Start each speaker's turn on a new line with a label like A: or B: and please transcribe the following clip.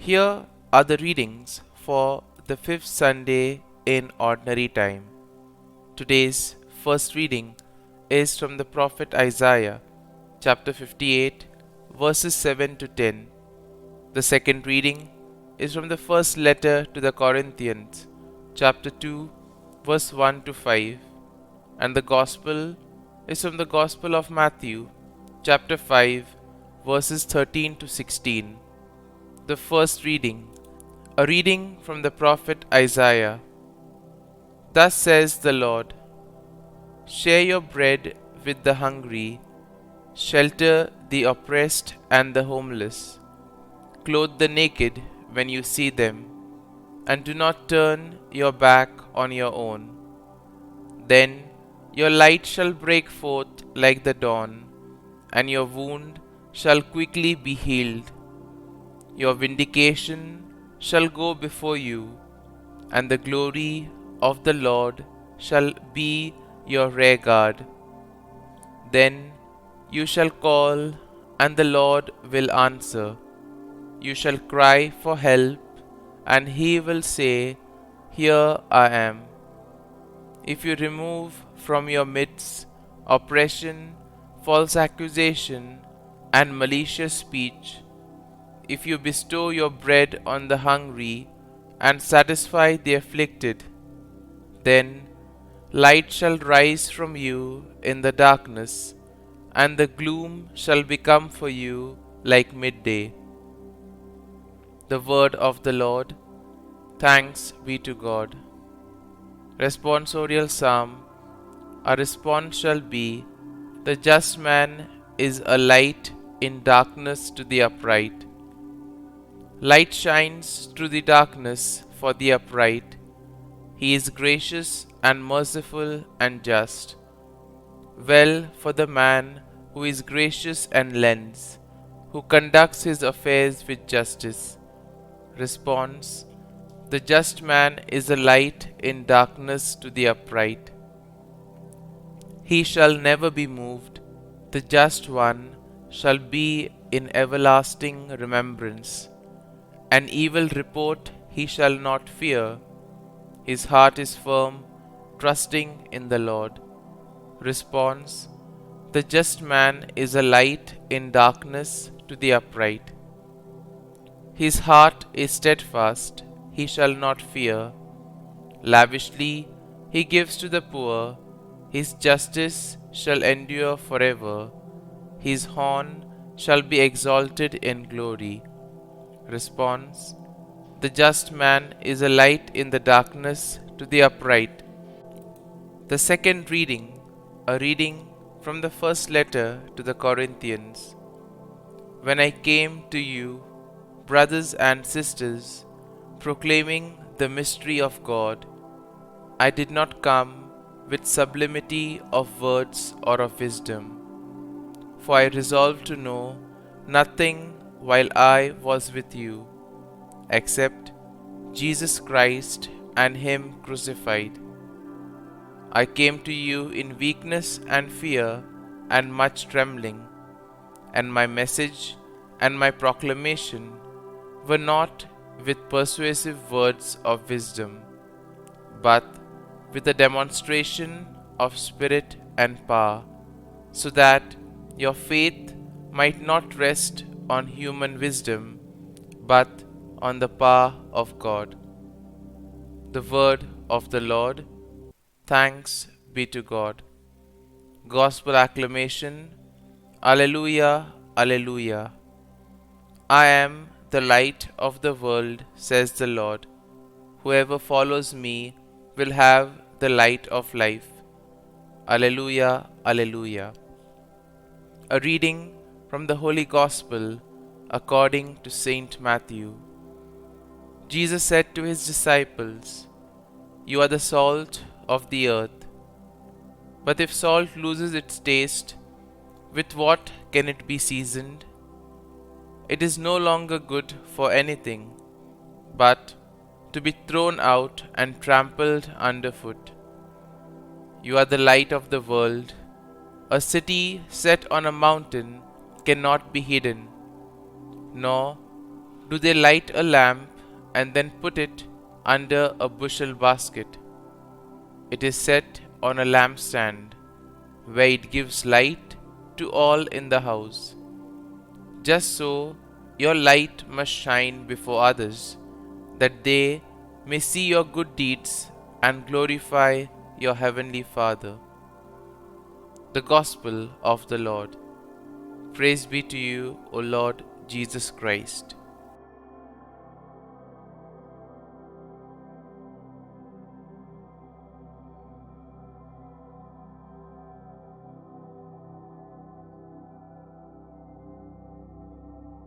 A: Here are the readings for the fifth Sunday in Ordinary Time. Today's first reading is from the prophet Isaiah, chapter 58, verses 7 to 10. The second reading is from the first letter to the Corinthians, chapter 2, verse 1 to 5. And the Gospel is from the Gospel of Matthew, chapter 5, verses 13 to 16. The first reading, a reading from the prophet Isaiah. Thus says the Lord, share your bread with the hungry, shelter the oppressed and the homeless, clothe the naked when you see them, and do not turn your back on your own. Then your light shall break forth like the dawn, and your wound shall quickly be healed. Your vindication shall go before you, and the glory of the Lord shall be your rear guard. Then you shall call, and the Lord will answer. You shall cry for help, and he will say, here I am. If you remove from your midst oppression, false accusation, and malicious speech, if you bestow your bread on the hungry and satisfy the afflicted, then light shall rise from you in the darkness, and the gloom shall become for you like midday. The word of the Lord. Thanks be to God. Responsorial Psalm. Our response shall be, the just man is a light in darkness to the upright. Light shines through the darkness for the upright. He is gracious and merciful and just. Well for the man who is gracious and lends, who conducts his affairs with justice. Response. The just man is a light in darkness to the upright. He shall never be moved. The just one shall be in everlasting remembrance. An evil report he shall not fear. His heart is firm, trusting in the Lord. Response. The just man is a light in darkness to the upright. His heart is steadfast, he shall not fear. Lavishly he gives to the poor, his justice shall endure forever. His horn shall be exalted in glory. Response. The just man is a light in the darkness to the upright. The second reading, a reading from the first letter to the Corinthians. When I came to you, brothers and sisters, proclaiming the mystery of God, I did not come with sublimity of words or of wisdom, for I resolved to know nothing while I was with you, except Jesus Christ and Him crucified. I came to you in weakness and fear and much trembling, and my message and my proclamation were not with persuasive words of wisdom, but with a demonstration of spirit and power, so that your faith might not rest on human wisdom, but on the power of God. The word of the Lord. Thanks be to God. Gospel acclamation. Alleluia, Alleluia. I am the light of the world, says the Lord. Whoever follows me will have the light of life. Alleluia, Alleluia. A reading from the Holy Gospel according to Saint Matthew. Jesus said to his disciples, you are the salt of the earth. But if salt loses its taste, with what can it be seasoned? It is no longer good for anything, but to be thrown out and trampled underfoot. You are the light of the world. A city set on a mountain cannot be hidden, nor Do they light a lamp and then put it under a bushel basket? It is set on a lampstand, where it gives light to all in the house. Just so your light must shine before others, that they may see your good deeds and glorify your heavenly Father. The Gospel of the Lord. Praise be to you, O Lord Jesus Christ.